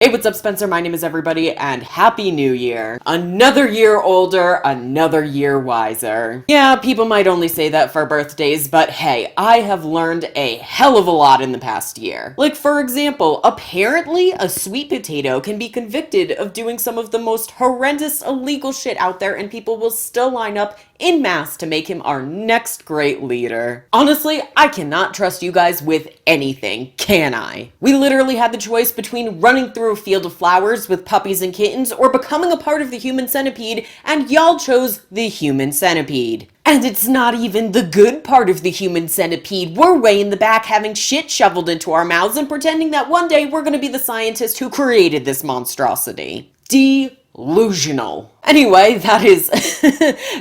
Hey, what's up, Spencer? My name is everybody, and Happy New Year. Another year older, another year wiser. Yeah, people might only say that for birthdays, but hey, I have learned a hell of a lot in the past year. Like, for example, apparently a sweet potato can be convicted of doing some of the most horrendous illegal shit out there, and people will still line up in mass to make him our next great leader. Honestly, I cannot trust you guys with anything, can I? We literally had the choice between running through a field of flowers with puppies and kittens or becoming a part of the human centipede, and y'all chose the human centipede. And it's not even the good part of the human centipede. We're way in the back having shit shoveled into our mouths and pretending that one day we're gonna be the scientist who created this monstrosity. Delusional. Anyway, that is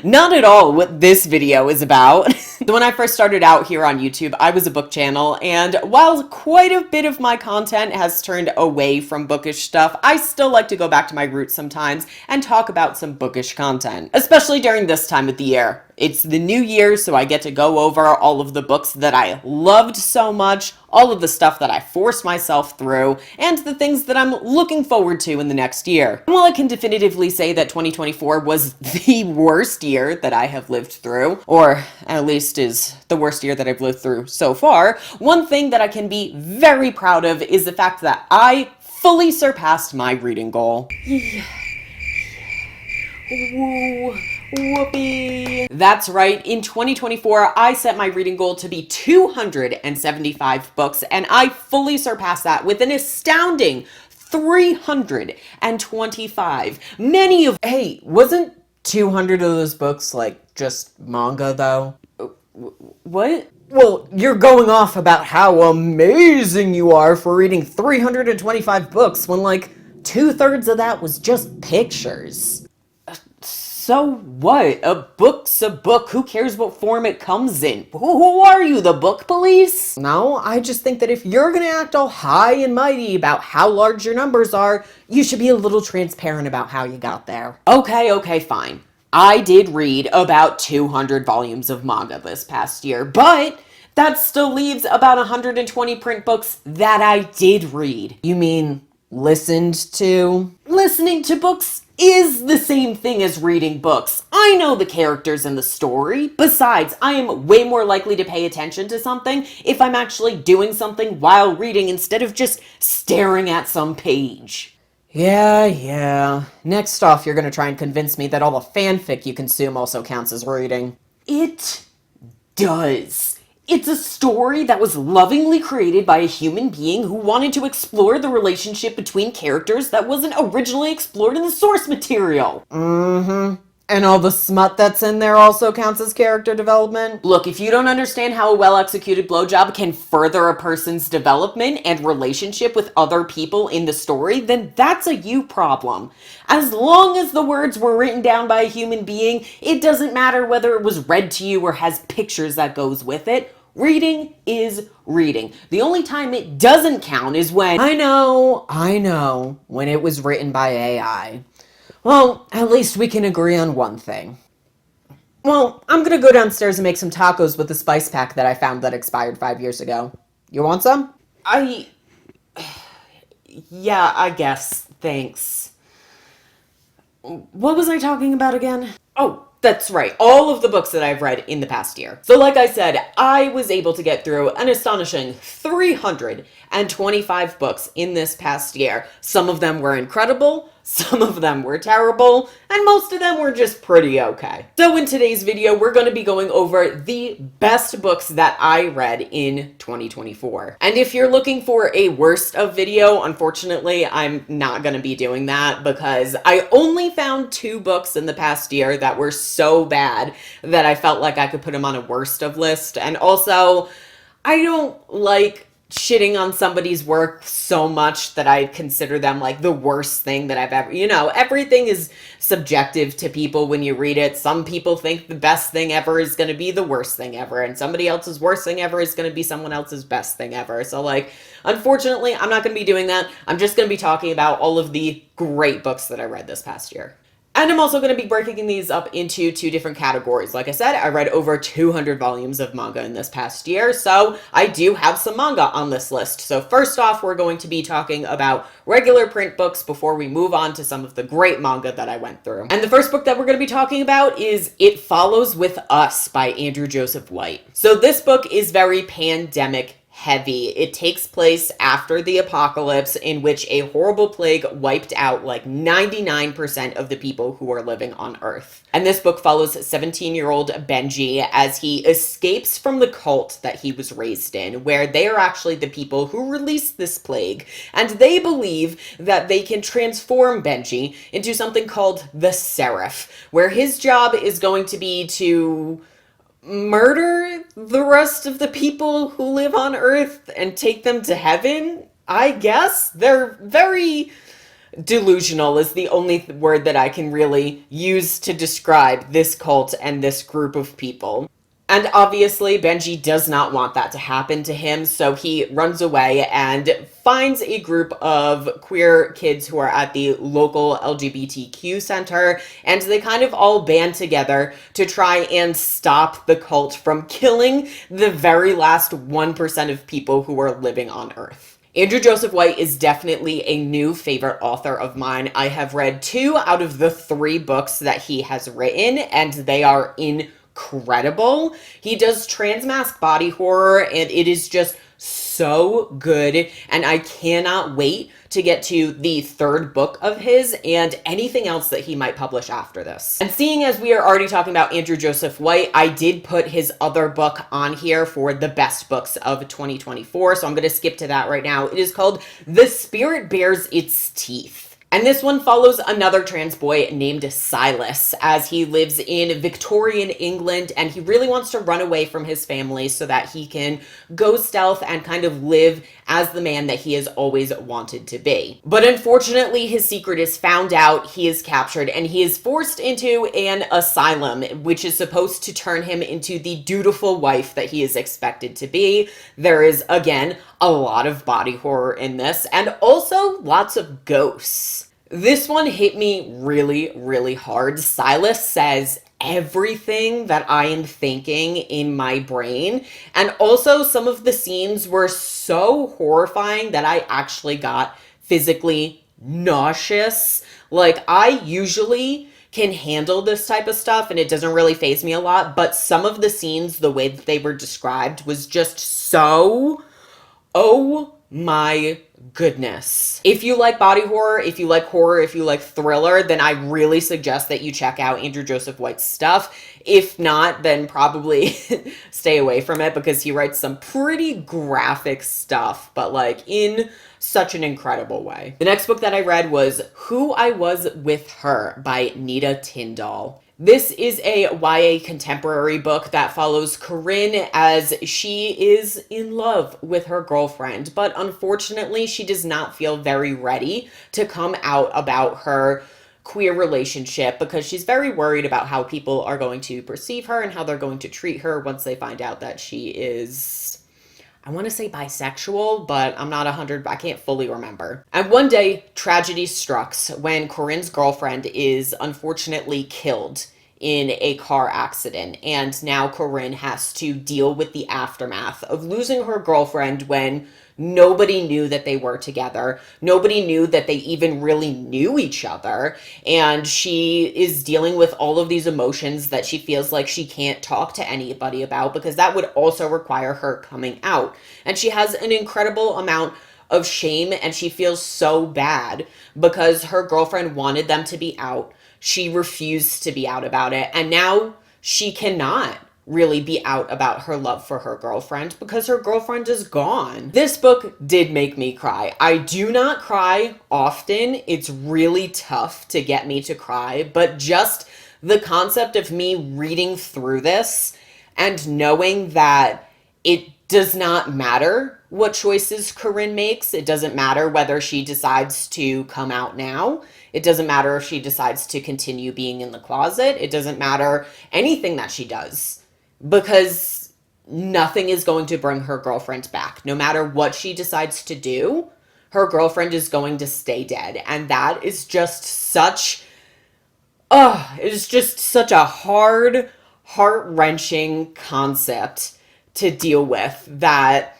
not at all what this video is about. When I first started out here on YouTube, I was a book channel, and while quite a bit of my content has turned away from bookish stuff, I still like to go back to my roots sometimes and talk about some bookish content, especially during this time of the year. It's the new year, so I get to go over all of the books that I loved so much, all of the stuff that I forced myself through, and the things that I'm looking forward to in the next year. And while I can definitively say that 2024 was the worst year that I have lived through, or at least is the worst year that I've lived through so far, one thing that I can be very proud of is the fact that I fully surpassed my reading goal. Woo. Whoopee! That's right, in 2024, I set my reading goal to be 275 books, and I fully surpassed that with an astounding 325. Hey, wasn't 200 of those books, like, just manga, though? What? Well, you're going off about how amazing you are for reading 325 books when, like, 2/3 of that was just pictures. So what? A book's a book. Who cares what form it comes in? Who are you, the book police? No, I just think that if you're gonna act all high and mighty about how large your numbers are, you should be a little transparent about how you got there. Okay, fine. I did read about 200 volumes of manga this past year, but that still leaves about 120 print books that I did read. You mean listened to? Listening to books is the same thing as reading books. I know the characters in the story. Besides, I am way more likely to pay attention to something if I'm actually doing something while reading instead of just staring at some page. Yeah. Next off, you're gonna try and convince me that all the fanfic you consume also counts as reading. It does. It's a story that was lovingly created by a human being who wanted to explore the relationship between characters that wasn't originally explored in the source material. And all the smut that's in there also counts as character development? Look, if you don't understand how a well-executed blowjob can further a person's development and relationship with other people in the story, then that's a you problem. As long as the words were written down by a human being, it doesn't matter whether it was read to you or has pictures that goes with it. Reading is reading. The only time it doesn't count is when... I know, when it was written by AI. Well, at least we can agree on one thing. Well, I'm gonna go downstairs and make some tacos with the spice pack that I found that expired 5 years ago. You want some? Yeah, I guess. Thanks. What was I talking about again? Oh, that's right. All of the books that I've read in the past year. So like I said, I was able to get through an astonishing 325 books in this past year. Some of them were incredible, some of them were terrible, and most of them were just pretty okay. So in today's video, we're going to be going over the best books that I read in 2024. And if you're looking for a worst of video, unfortunately, I'm not going to be doing that because I only found 2 books in the past year that were so bad that I felt like I could put them on a worst of list. And also, I don't like shitting on somebody's work so much that I consider them like the worst thing that I've ever, everything is subjective to people when you read it. Some people think the best thing ever is going to be the worst thing ever, and somebody else's worst thing ever is going to be someone else's best thing ever. So like, unfortunately, I'm not going to be doing that. I'm just going to be talking about all of the great books that I read this past year. And I'm also going to be breaking these up into two different categories. Like I said, I read over 200 volumes of manga in this past year, so I do have some manga on this list. So first off, we're going to be talking about regular print books before we move on to some of the great manga that I went through. And the first book that we're going to be talking about is It Follows With Us by Andrew Joseph White. So this book is very pandemic heavy. It takes place after the apocalypse, in which a horrible plague wiped out like 99% of the people who are living on Earth. And this book follows 17-year-old Benji as he escapes from the cult that he was raised in, where they are actually the people who released this plague, and they believe that they can transform Benji into something called the Seraph, where his job is going to be to murder the rest of the people who live on Earth and take them to heaven, I guess. They're very delusional is the only word that I can really use to describe this cult and this group of people. And obviously, Benji does not want that to happen to him, so he runs away and finds a group of queer kids who are at the local LGBTQ center, and they kind of all band together to try and stop the cult from killing the very last 1% of people who are living on Earth. Andrew Joseph White is definitely a new favorite author of mine. I have read 2 out of the 3 books that he has written, and they are incredible. He does transmask body horror, and it is just so good, and I cannot wait to get to the 3rd book of his and anything else that he might publish after this. And seeing as we are already talking about Andrew Joseph White, I did put his other book on here for the best books of 2024, so I'm going to skip to that right now. It is called The Spirit Bears Its Teeth. And this one follows another trans boy named Silas as he lives in Victorian England, and he really wants to run away from his family so that he can go stealth and kind of live as the man that he has always wanted to be. But unfortunately, his secret is found out, he is captured, and he is forced into an asylum, which is supposed to turn him into the dutiful wife that he is expected to be. There is, again, a lot of body horror in this, and also lots of ghosts. This one hit me really, really hard. Silas says everything that I am thinking in my brain, and also some of the scenes were so horrifying that I actually got physically nauseous. Like, I usually can handle this type of stuff and it doesn't really faze me a lot, but some of the scenes, the way that they were described was just so... oh my goodness. If you like body horror, if you like thriller, then I really suggest that you check out Andrew Joseph White's stuff. If not, then probably stay away from it because he writes some pretty graphic stuff, but like in such an incredible way. The next book that I read was Who I Was With Her by Nita Tyndall. This is a YA contemporary book that follows Corinne as she is in love with her girlfriend, but unfortunately she does not feel very ready to come out about her queer relationship because she's very worried about how people are going to perceive her and how they're going to treat her once they find out that she is... I want to say bisexual, but I'm not 100, I can't fully remember. And one day, tragedy strikes when Corinne's girlfriend is unfortunately killed in a car accident. And now Corinne has to deal with the aftermath of losing her girlfriend when nobody knew that they were together. Nobody knew that they even really knew each other. And she is dealing with all of these emotions that she feels like she can't talk to anybody about because that would also require her coming out. And she has an incredible amount of shame and she feels so bad because her girlfriend wanted them to be out. She refused to be out about it. And now she cannot really be out about her love for her girlfriend because her girlfriend is gone. This book did make me cry. I do not cry often. It's really tough to get me to cry, but just the concept of me reading through this and knowing that it does not matter what choices Corinne makes. It doesn't matter whether she decides to come out now. It doesn't matter if she decides to continue being in the closet. It doesn't matter anything that she does. Because nothing is going to bring her girlfriend back. No matter what she decides to do, her girlfriend is going to stay dead. And that is just such It is just such a hard, heart-wrenching concept to deal with, that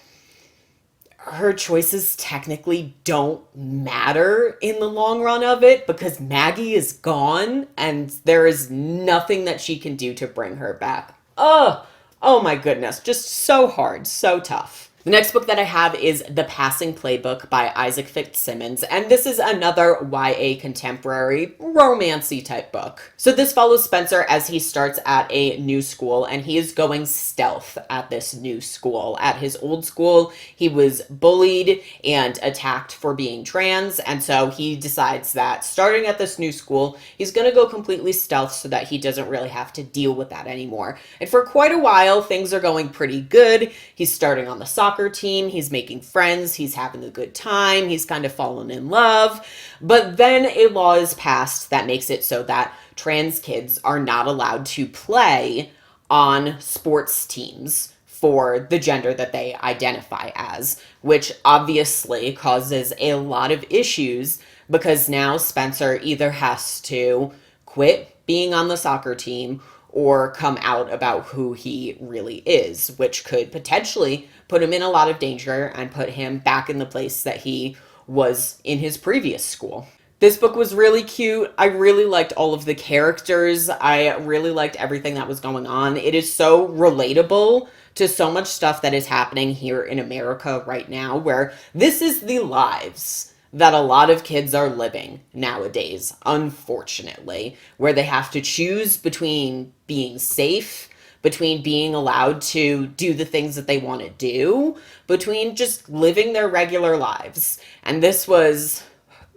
her choices technically don't matter in the long run of it, because Maggie is gone and there is nothing that she can do to bring her back. Oh my goodness, just so hard, so tough. The next book that I have is The Passing Playbook by Isaac Fitzsimmons, and this is another YA contemporary romancy type book. So this follows Spencer as he starts at a new school, and he is going stealth at this new school. At his old school, he was bullied and attacked for being trans, and so he decides that starting at this new school, he's going to go completely stealth so that he doesn't really have to deal with that anymore. And for quite a while, things are going pretty good. He's starting on the soccer team, he's making friends, he's having a good time, he's kind of fallen in love. But then a law is passed that makes it so that trans kids are not allowed to play on sports teams for the gender that they identify as, which obviously causes a lot of issues, because now Spencer either has to quit being on the soccer team or come out about who he really is, which could potentially put him in a lot of danger and put him back in the place that he was in his previous school. This book was really cute. I really liked all of the characters. I really liked everything that was going on. It is so relatable to so much stuff that is happening here in America right now, where this is the lives that a lot of kids are living nowadays, unfortunately, where they have to choose between being safe, between being allowed to do the things that they want to do, between just living their regular lives. And this was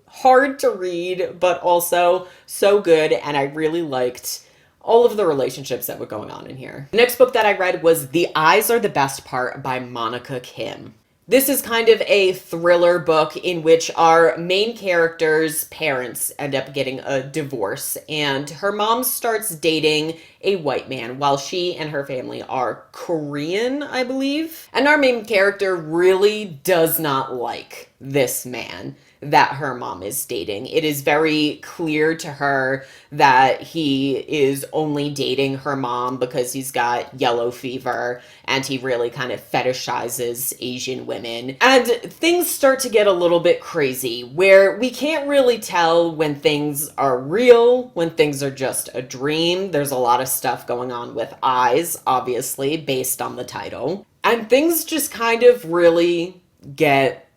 hard to read, but also so good, and I really liked all of the relationships that were going on in here. The next book that I read was The Eyes Are the Best Part by Monica Kim. This is kind of a thriller book in which our main character's parents end up getting a divorce, and her mom starts dating a white man while she and her family are Korean, I believe. And our main character really does not like this man that her mom is dating. It is very clear to her that he is only dating her mom because he's got yellow fever and he really kind of fetishizes Asian women. And things start to get a little bit crazy, where we can't really tell when things are real, when things are just a dream. There's a lot of stuff going on with eyes, obviously, based on the title. And things just kind of really get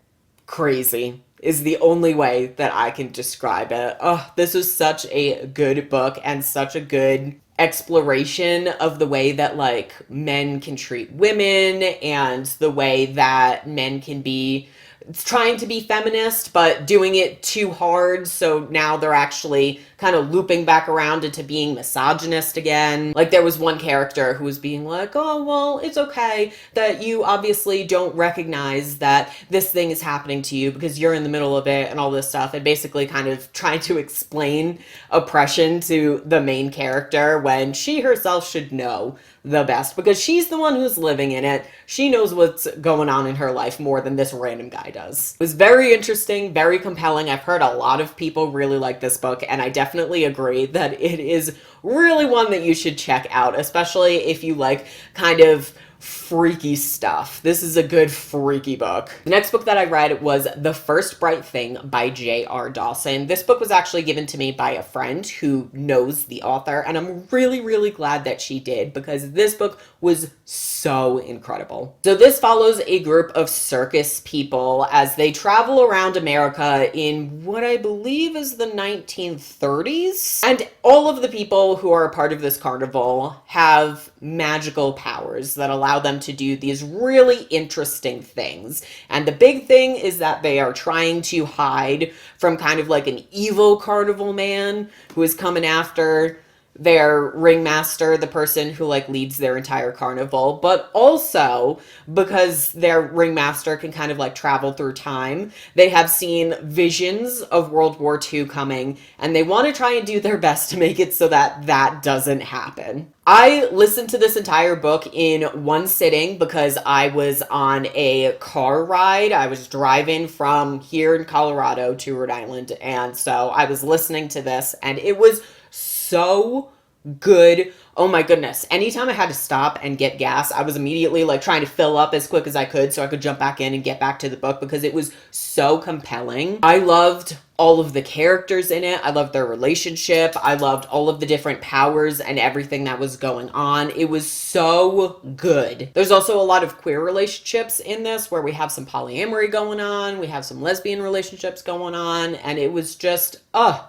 crazy is the only way that I can describe it. Oh, this was such a good book and such a good exploration of the way that like men can treat women and the way that men can be trying to be feminist but doing it too hard, so now they're actually kind of looping back around into being misogynist again. Like there was one character who was being like, oh well, it's okay that you obviously don't recognize that this thing is happening to you because you're in the middle of it and all this stuff, and basically kind of trying to explain oppression to the main character when she herself should know the best, because she's the one who's living in it. She knows what's going on in her life more than this random guy does. It was very interesting, very compelling. I've heard a lot of people really like this book, and I definitely agree that it is really one that you should check out, especially if you like kind of freaky stuff. This is a good freaky book. The next book that I read was The First Bright Thing by J.R. Dawson. This book was actually given to me by a friend who knows the author, and I'm really, really glad that she did, because this book was so incredible. So this follows a group of circus people as they travel around America in what I believe is the 1930s. And all of the people who are a part of this carnival have magical powers that allow them to do these really interesting things. And the big thing is that they are trying to hide from kind of like an evil carnival man who is coming after their ringmaster, the person who like leads their entire carnival, but also because their ringmaster can kind of like travel through time, they have seen visions of World War II coming, and they want to try and do their best to make it so that that doesn't happen. I listened to this entire book in one sitting because I was on a car ride. I was driving from here in Colorado to Rhode Island, and so I was listening to this, and it was so good. Oh my goodness. Anytime I had to stop and get gas, I was immediately like trying to fill up as quick as I could so I could jump back in and get back to the book because it was so compelling. I loved all of the characters in it. I loved their relationship. I loved all of the different powers and everything that was going on. It was so good. There's also a lot of queer relationships in this where we have some polyamory going on. We have some lesbian relationships going on. And it was just,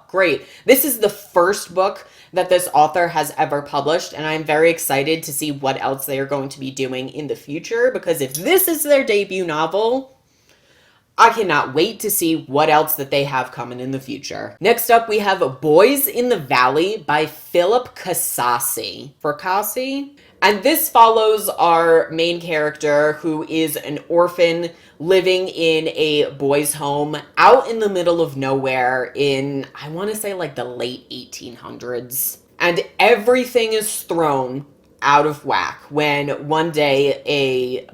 great. This is the first book that this author has ever published, and I'm very excited to see what else they are going to be doing in the future, because if this is their debut novel, I cannot wait to see what else that they have coming in the future. Next up, we have Boys in the Valley by Philip Casasi. And this follows our main character, who is an orphan living in a boys' home out in the middle of nowhere in, I want to say, like the late 1800s. And everything is thrown out of whack when one day a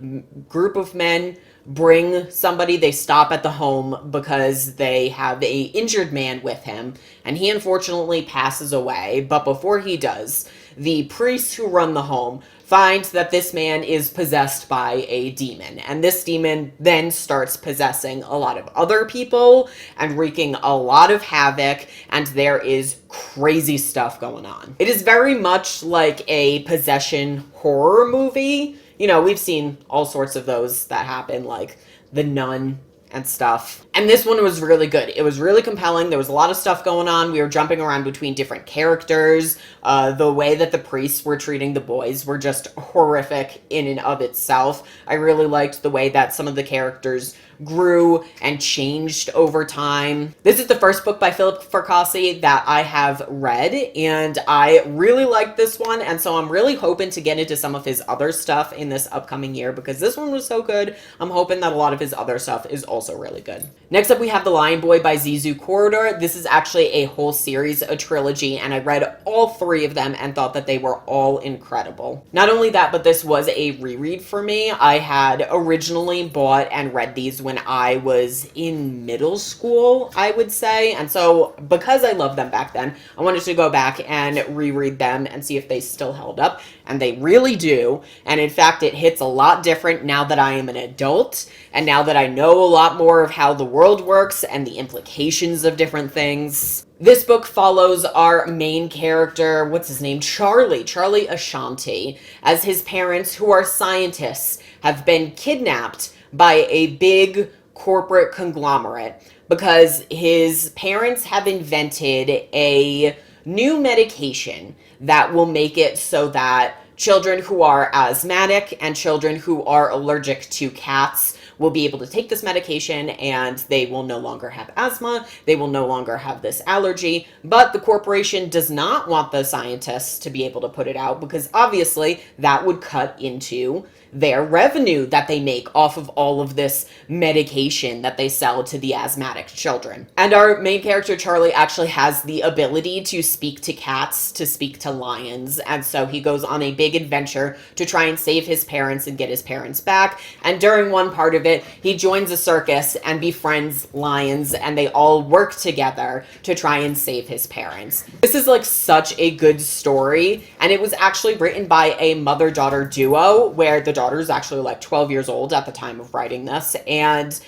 group of men bring somebody. They stop at the home because they have a injured man with him, and he unfortunately passes away. But before he does, the priests who run the home find that this man is possessed by a demon, and this demon then starts possessing a lot of other people and wreaking a lot of havoc, and there is crazy stuff going on. It is very much like a possession horror movie. You know, we've seen all sorts of those that happen, like The Nun and stuff. And this one was really good. It was really compelling. There was a lot of stuff going on. We were jumping around between different characters. The way that the priests were treating the boys were just horrific in and of itself. I really liked the way that some of the characters grew and changed over time. This is the first book by Philip Casasi that I have read, and I really liked this one, and so I'm really hoping to get into some of his other stuff in this upcoming year because this one was so good. I'm hoping that a lot of his other stuff is also really good. Next up, we have The Lion Boy by Zizu Corridor. This is actually a whole series, a trilogy, and I read all three of them and thought that they were all incredible. Not only that, but this was a reread for me. I had originally bought and read these when I was in middle school, I would say. And so because I loved them back then, I wanted to go back and reread them and see if they still held up. And they really do. And in fact, it hits a lot different now that I am an adult and now that I know a lot more of how the world works and the implications of different things. This book follows our main character, what's his name? Charlie Ashanti, as his parents, who are scientists, have been kidnapped by a big corporate conglomerate because his parents have invented a new medication that will make it so that children who are asthmatic and children who are allergic to cats will be able to take this medication and they will no longer have asthma, they will no longer have this allergy, but the corporation does not want the scientists to be able to put it out because obviously that would cut into their revenue that they make off of all of this medication that they sell to the asthmatic children. And our main character, Charlie, actually has the ability to speak to cats, to speak to lions, and so he goes on a big adventure to try and save his parents and get his parents back. And during one part of it, he joins a circus and befriends lions, and they all work together to try and save his parents. This is like such a good story, and it was actually written by a mother-daughter duo where the daughter is actually like 12 years old at the time of writing this, and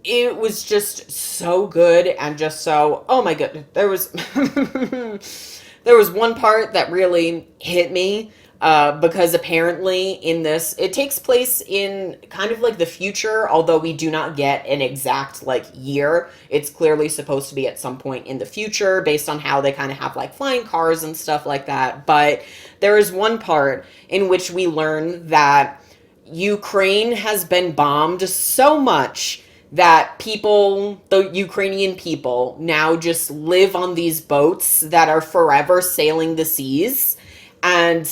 it was just so good and just so, oh my goodness, there was there was one part that really hit me because apparently in this, it takes place in kind of like the future, although we do not get an exact like year. It's clearly supposed to be at some point in the future based on how they kind of have like flying cars and stuff like that. But there is one part in which we learn that Ukraine has been bombed so much that people, the Ukrainian people, now just live on these boats that are forever sailing the seas. And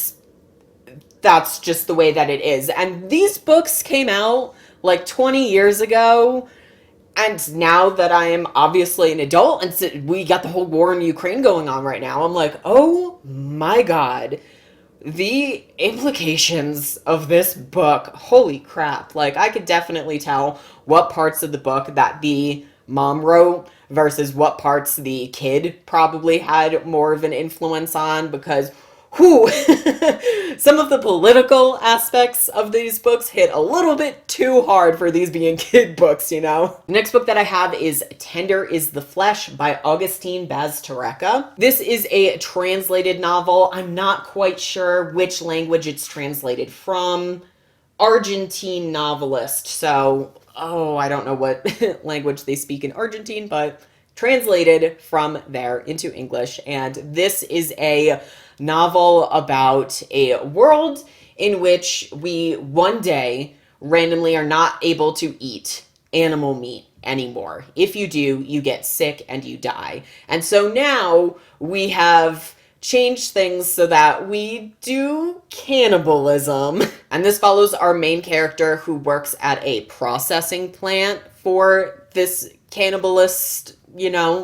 that's just the way that it is. And these books came out like 20 years ago. And now that I am obviously an adult and we got the whole war in Ukraine going on right now, I'm like, oh my God. The implications of this book, holy crap. Like, I could definitely tell what parts of the book that the mom wrote versus what parts the kid probably had more of an influence on, because whew, some of the political aspects of these books hit a little bit too hard for these being kid books, you know? The next book that I have is Tender is the Flesh by Augustine Baztereka. This is a translated novel. I'm not quite sure which language it's translated from. Argentine novelist, so, I don't know what language they speak in Argentine, but translated from there into English. And this is a novel about a world in which we one day randomly are not able to eat animal meat anymore. If you do, you get sick and you die. And so now we have changed things so that we do cannibalism. And this follows our main character who works at a processing plant for this cannibalist,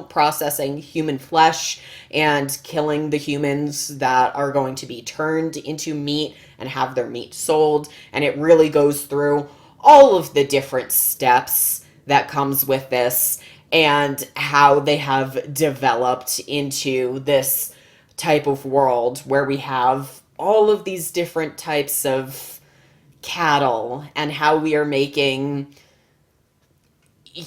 processing human flesh and killing the humans that are going to be turned into meat and have their meat sold. And it really goes through all of the different steps that comes with this and how they have developed into this type of world where we have all of these different types of cattle and how we are making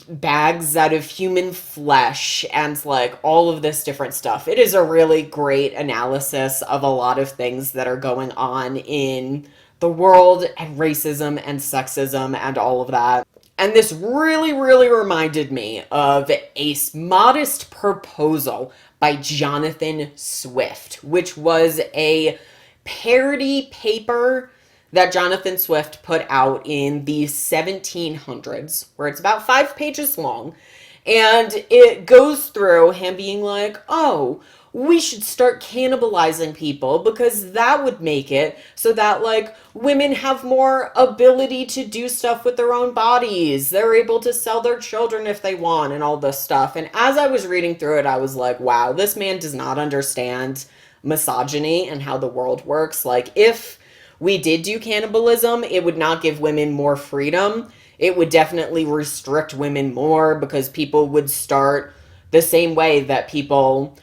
bags out of human flesh and like all of this different stuff. It is a really great analysis of a lot of things that are going on in the world and racism and sexism and all of that. And this really, really reminded me of A Modest Proposal by Jonathan Swift, which was a parody paper that Jonathan Swift put out in the 1700s, where it's about 5 pages long. And it goes through him being like, oh, we should start cannibalizing people because that would make it so that, like, women have more ability to do stuff with their own bodies. They're able to sell their children if they want and all this stuff. And as I was reading through it, I was like, wow, this man does not understand misogyny and how the world works. Like, if we did do cannibalism, it would not give women more freedom. It would definitely restrict women more because people would start the same way that people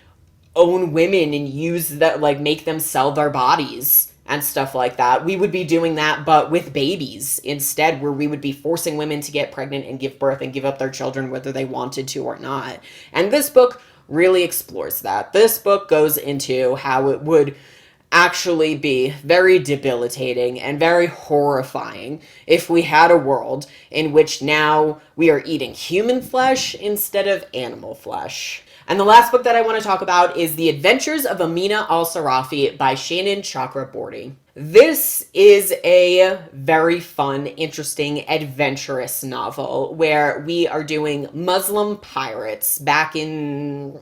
own women and use that, like, make them sell their bodies and stuff like that. We would be doing that, but with babies instead, where we would be forcing women to get pregnant and give birth and give up their children whether they wanted to or not. And this book really explores that. This book goes into how it would actually be very debilitating and very horrifying if we had a world in which now we are eating human flesh instead of animal flesh. And the last book that I want to talk about is The Adventures of Amina al-Sarafi by Shannon Chakraborty. This is a very fun, interesting, adventurous novel where we are doing Muslim pirates back in...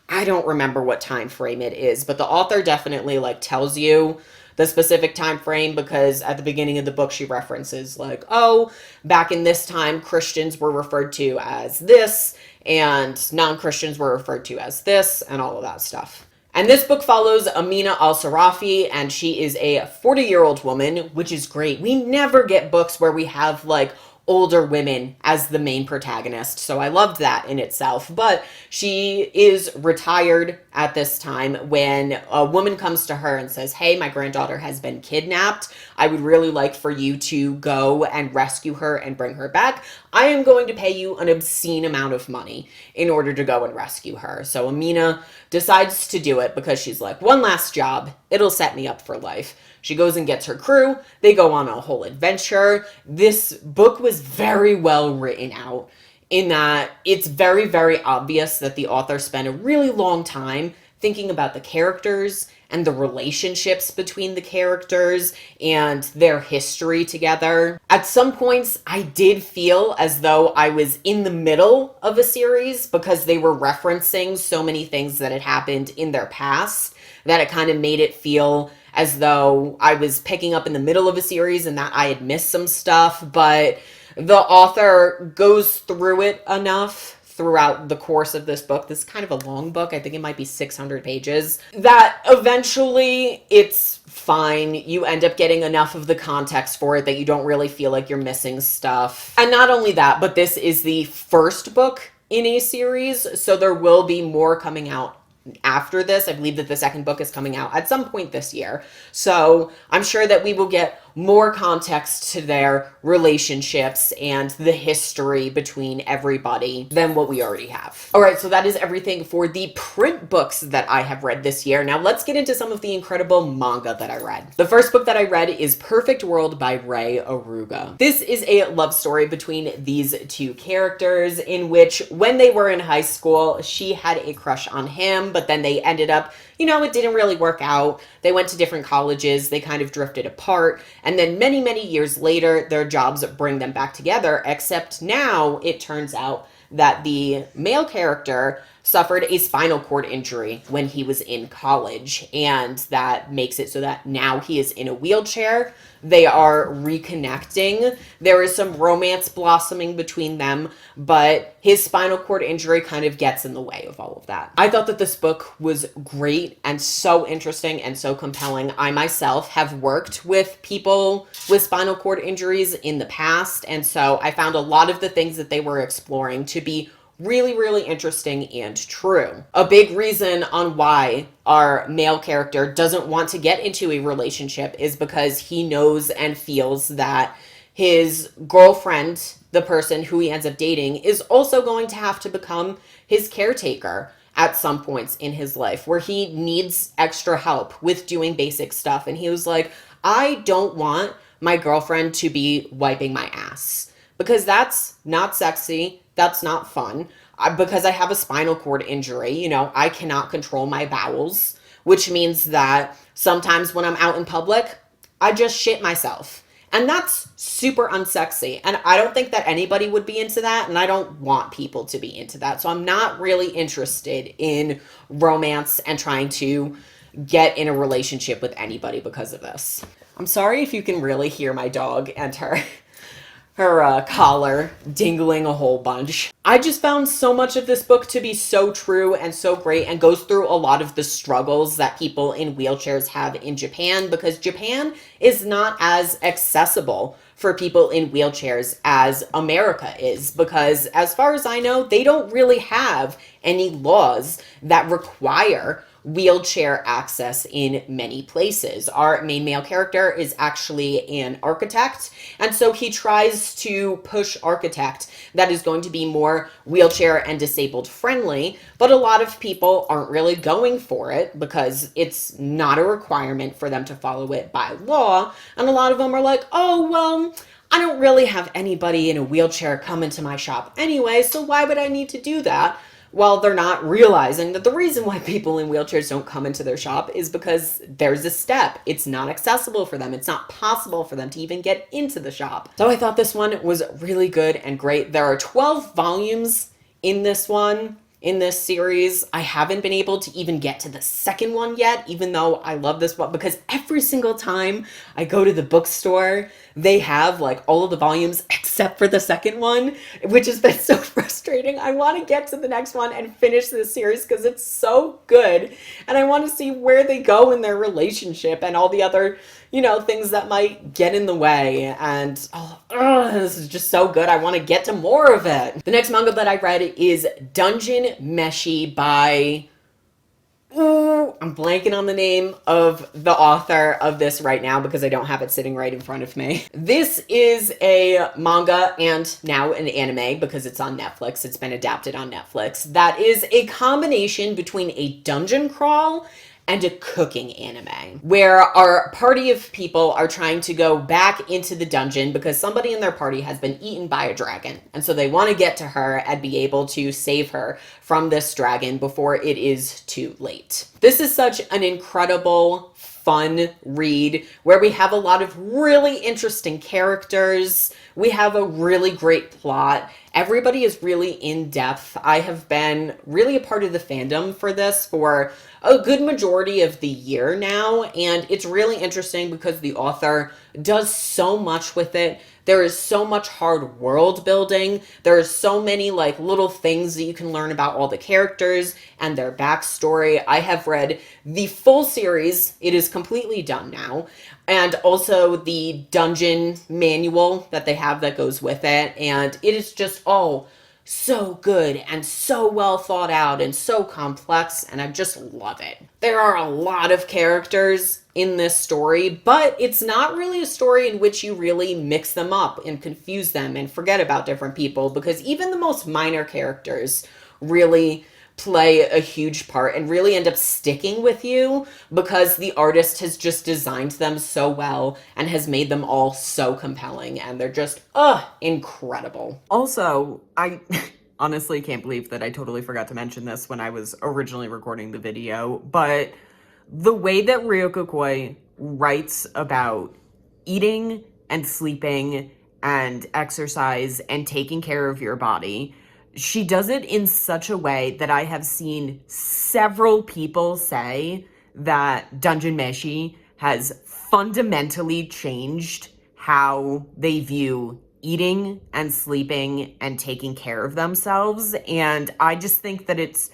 I don't remember what time frame it is, but the author definitely, like, tells you the specific time frame, because at the beginning of the book she references, like, oh, back in this time Christians were referred to as this and non-Christians were referred to as this and all of that stuff. And this book follows Amina al-Sarafi, and she is a 40-year-old woman, which is great. We never get books where we have, like, older women as the main protagonist, so I loved that in itself. But she is retired at this time when a woman comes to her and says, hey, my granddaughter has been kidnapped. I would really like for you to go and rescue her and bring her back. I am going to pay you an obscene amount of money in order to go and rescue her. So Amina decides to do it because she's like, one last job, it'll set me up for life. She goes and gets her crew. They go on a whole adventure. This book was very well written out in that it's very, very obvious that the author spent a really long time thinking about the characters and the relationships between the characters and their history together. At some points, I did feel as though I was in the middle of a series because they were referencing so many things that had happened in their past that it kind of made it feel as though I was picking up in the middle of a series and that I had missed some stuff, but the author goes through it enough throughout the course of this book. This is kind of a long book. I think it might be 600 pages. That eventually it's fine. You end up getting enough of the context for it that you don't really feel like you're missing stuff. And not only that, but this is the first book in a series, so there will be more coming out after this. I believe that the second book is coming out at some point this year. So I'm sure that we will get more context to their relationships and the history between everybody than what we already have. All right, so that is everything for the print books that I have read this year. Now let's get into some of the incredible manga that I read. The first book that I read is Perfect World by Rei Aruga. This is a love story between these two characters in which when they were in high school, she had a crush on him, but then they ended up, it didn't really work out. They went to different colleges. They kind of drifted apart. And then many, many years later, their jobs bring them back together, except now it turns out that the male character suffered a spinal cord injury when he was in college, and that makes it so that now he is in a wheelchair. They are reconnecting. There is some romance blossoming between them, but his spinal cord injury kind of gets in the way of all of that. I thought that this book was great and so interesting and so compelling. I myself have worked with people with spinal cord injuries in the past, and so I found a lot of the things that they were exploring to be really, really interesting and true. A big reason on why our male character doesn't want to get into a relationship is because he knows and feels that his girlfriend, the person who he ends up dating, is also going to have to become his caretaker at some points in his life where he needs extra help with doing basic stuff. And he was like, I don't want my girlfriend to be wiping my ass because that's not sexy. That's not fun. Because I have a spinal cord injury, I cannot control my bowels, which means that sometimes when I'm out in public, I just shit myself. And that's super unsexy. And I don't think that anybody would be into that. And I don't want people to be into that. So I'm not really interested in romance and trying to get in a relationship with anybody because of this. I'm sorry if you can really hear my dog and her collar dingling a whole bunch. I just found so much of this book to be so true and so great and goes through a lot of the struggles that people in wheelchairs have in Japan, because Japan is not as accessible for people in wheelchairs as America is, because as far as I know, they don't really have any laws that require wheelchair access in many places. Our main male character is actually an architect, and so he tries to push architect that is going to be more wheelchair and disabled friendly, but a lot of people aren't really going for it because it's not a requirement for them to follow it by law, and a lot of them are like, oh, well, I don't really have anybody in a wheelchair come into my shop anyway, so why would I need to do that? Well, they're not realizing that the reason why people in wheelchairs don't come into their shop is because there's a step. It's not accessible for them. It's not possible for them to even get into the shop. So I thought this one was really good and great. There are 12 volumes in this one. In this series, I haven't been able to even get to the second one yet, even though I love this one, because every single time I go to the bookstore, they have like all of the volumes except for the second one, which has been so frustrating. I want to get to the next one and finish this series because it's so good, and I want to see where they go in their relationship and all the other, things that might get in the way. And this is just so good. I want to get to more of it. The next manga that I read is Dungeon Meshi by... I'm blanking on the name of the author of this right now because I don't have it sitting right in front of me. This is a manga and now an anime because it's on Netflix. It's been adapted on Netflix. That is a combination between a dungeon crawl and a cooking anime, where our party of people are trying to go back into the dungeon because somebody in their party has been eaten by a dragon. And so they want to get to her and be able to save her from this dragon before it is too late. This is such an incredible, fun read where we have a lot of really interesting characters. We have a really great plot. Everybody is really in depth. I have been really a part of the fandom for this for a good majority of the year now, and it's really interesting because the author does so much with it There is so much hard world building. There are so many like little things that you can learn about all the characters and their backstory. I have read the full series. It is completely done now. And also the dungeon manual that they have that goes with it. And it is just all so good and so well thought out and so complex, and I just love it. There are a lot of characters in this story, but it's not really a story in which you really mix them up and confuse them and forget about different people, because even the most minor characters really play a huge part and really end up sticking with you because the artist has just designed them so well and has made them all so compelling, and they're just incredible. Also, I honestly can't believe that I totally forgot to mention this when I was originally recording the video, but the way that Ryoko Koi writes about eating and sleeping and exercise and taking care of your body, she does it in such a way that I have seen several people say that Dungeon Meshi has fundamentally changed how they view eating and sleeping and taking care of themselves. And I just think that it's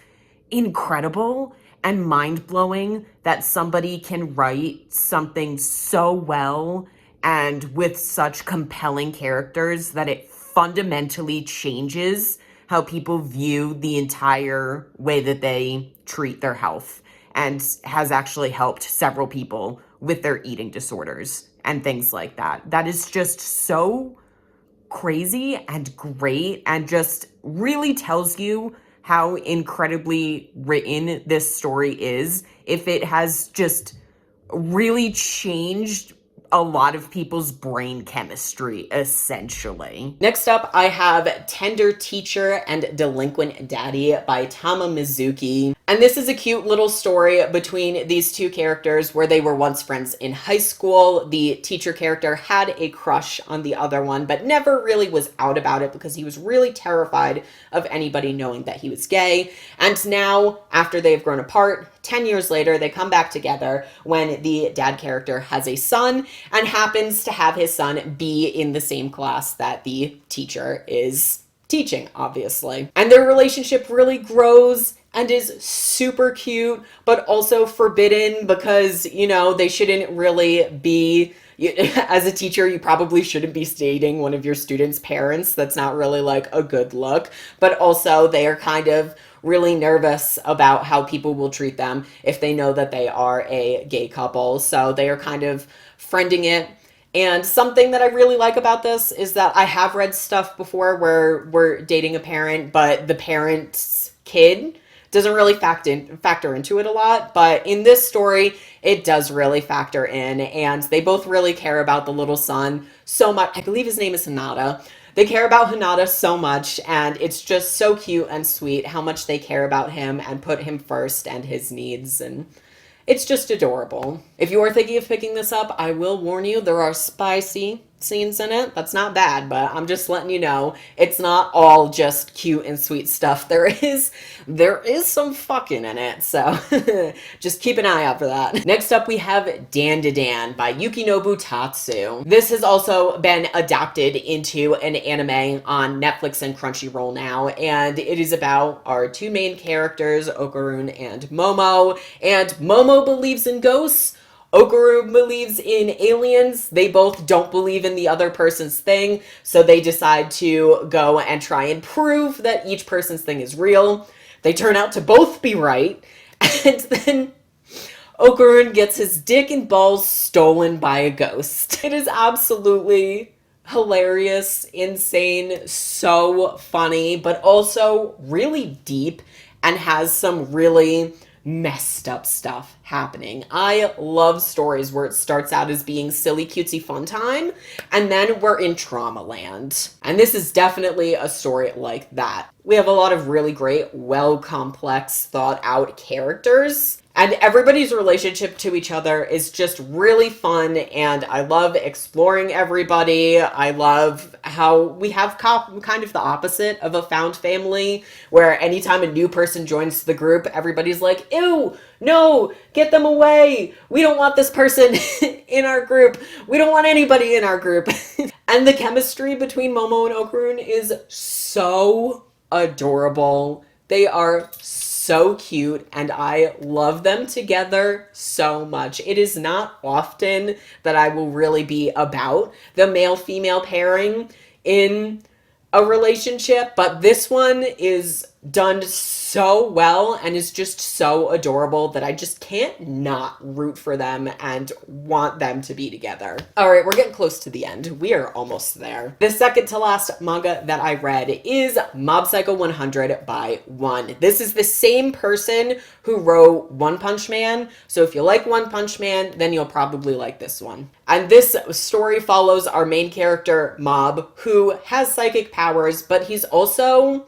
incredible and mind-blowing that somebody can write something so well and with such compelling characters that it fundamentally changes how people view the entire way that they treat their health, and has actually helped several people with their eating disorders and things like that. That is just so crazy and great, and just really tells you how incredibly written this story is. If it has just really changed a lot of people's brain chemistry, essentially. Next up, I have Tender Teacher and Delinquent Daddy by Tama Mizuki. And this is a cute little story between these two characters where they were once friends in high school. The teacher character had a crush on the other one, but never really was out about it because he was really terrified of anybody knowing that he was gay. And now, after they've grown apart, 10 years later, they come back together when the dad character has a son and happens to have his son be in the same class that the teacher is teaching, obviously. And their relationship really grows and is super cute, but also forbidden because, you know, they shouldn't really be... As a teacher, you probably shouldn't be dating one of your students' parents. That's not really like a good look. But also, they are kind of really nervous about how people will treat them if they know that they are a gay couple. So they are kind of friending it. And something that I really like about this is that I have read stuff before where we're dating a parent, but the parent's kid doesn't really factor into it a lot. But in this story, it does really factor in, and they both really care about the little son so much. I believe his name is Hinata. They care about Hinata so much, and it's just so cute and sweet how much they care about him and put him first and his needs, and it's just adorable. If you are thinking of picking this up, I will warn you, there are spicy scenes in it. That's not bad, but I'm just letting you know, it's not all just cute and sweet stuff. There is some fucking in it, so just keep an eye out for that. Next up, we have Dan to Dan by Yukinobu Tatsu. This has also been adapted into an anime on Netflix and Crunchyroll now, and it is about our two main characters, Okarun and Momo, and Momo believes in ghosts, Okaru believes in aliens. They both don't believe in the other person's thing, so they decide to go and try and prove that each person's thing is real. They turn out to both be right, and then Okarun gets his dick and balls stolen by a ghost. It is absolutely hilarious, insane, so funny, but also really deep and has some really messed up stuff happening. I love stories where it starts out as being silly, cutesy fun time, and then we're in trauma land. And this is definitely a story like that. We have a lot of really great, well complex, thought out characters, And everybody's relationship to each other is just really fun, and I love exploring everybody. I love how we have kind of the opposite of a found family, where anytime a new person joins the group, everybody's like, ew, no, get them away. We don't want this person in our group. We don't want anybody in our group. And the chemistry between Momo and Okarun is so adorable. They are so cute, and I love them together so much. It is not often that I will really be about the male-female pairing in a relationship, but this one is done so well and is just so adorable that I just can't not root for them and want them to be together. All right, we're getting close to the end. We are almost there. The second to last manga that I read is Mob Psycho 100 by One. This is the same person who wrote One Punch Man, so if you like One Punch Man, then you'll probably like this one. And this story follows our main character, Mob, who has psychic powers, but he's also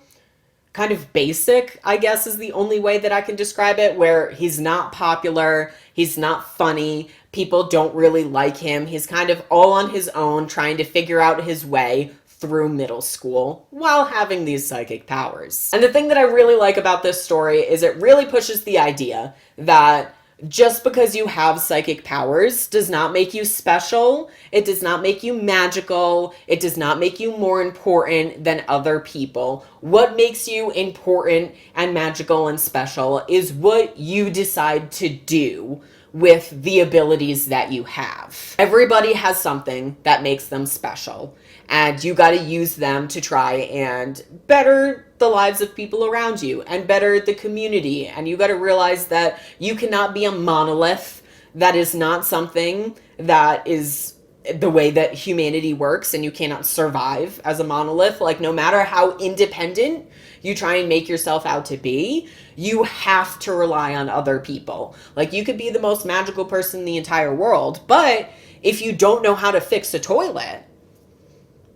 kind of basic, I guess is the only way that I can describe it, where he's not popular, he's not funny, people don't really like him, he's kind of all on his own trying to figure out his way through middle school while having these psychic powers. And the thing that I really like about this story is it really pushes the idea that just because you have psychic powers does not make you special. It does not make you magical. It does not make you more important than other people. What makes you important and magical and special is what you decide to do with the abilities that you have. Everybody has something that makes them special, and you got to use them to try and better the lives of people around you and better the community. And you got to realize that you cannot be a monolith. That is not something that is the way that humanity works, and you cannot survive as a monolith. Like, no matter how independent you try and make yourself out to be, you have to rely on other people. Like, you could be the most magical person in the entire world, but if you don't know how to fix a toilet,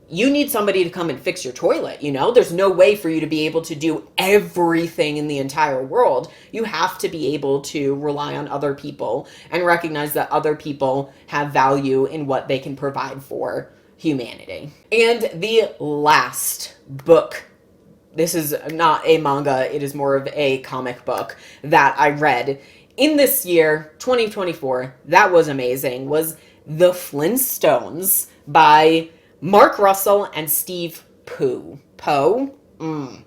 you need somebody to come and fix your toilet, you know? There's no way for you to be able to do everything in the entire world. You have to be able to rely on other people and recognize that other people have value in what they can provide for humanity. And the last book, this is not a manga, it is more of a comic book that I read in this year, 2024, that was amazing, was The Flintstones by Mark Russell and Steve Pugh.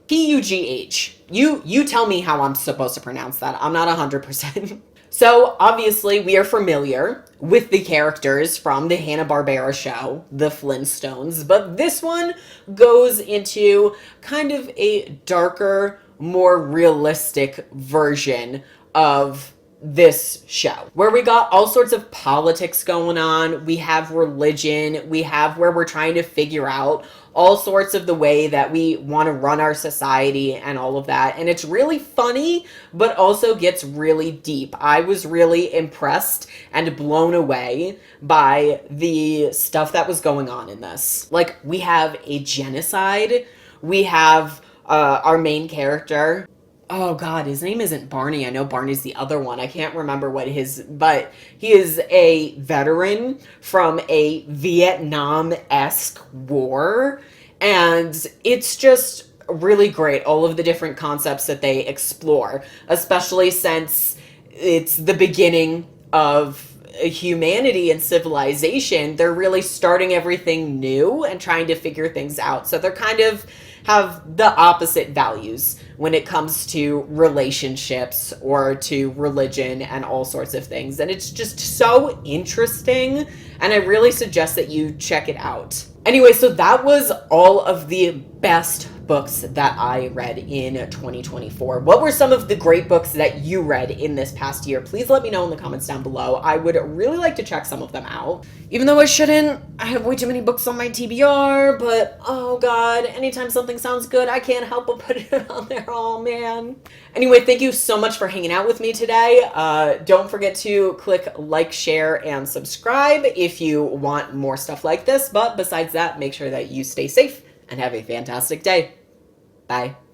P-U-G-H. You tell me how I'm supposed to pronounce that. I'm not 100%. So, obviously, we are familiar with the characters from the Hanna-Barbera show, The Flintstones, but this one goes into kind of a darker, more realistic version of this show, where we got all sorts of politics going on. We have religion, we have where we're trying to figure out all sorts of the way that we want to run our society and all of that. And it's really funny, but also gets really deep. I was really impressed and blown away by the stuff that was going on in this. Like, we have a genocide, we have our main character, oh God, his name isn't Barney. I know Barney's the other one. I can't remember what but he is a veteran from a Vietnam-esque war. And it's just really great, all of the different concepts that they explore, especially since it's the beginning of humanity and civilization. They're really starting everything new and trying to figure things out. So they're kind of have the opposite values when it comes to relationships or to religion and all sorts of things. And it's just so interesting, and I really suggest that you check it out. Anyway, so that was all of the best books that I read in 2024. What were some of the great books that you read in this past year? Please let me know in the comments down below. I would really like to check some of them out. Even though I shouldn't, I have way too many books on my TBR, but oh God, anytime something sounds good, I can't help but put it on there. Oh man. Anyway, thank you so much for hanging out with me today. Don't forget to click like, share, and subscribe if you want more stuff like this. But besides that, make sure that you stay safe and have a fantastic day. Bye.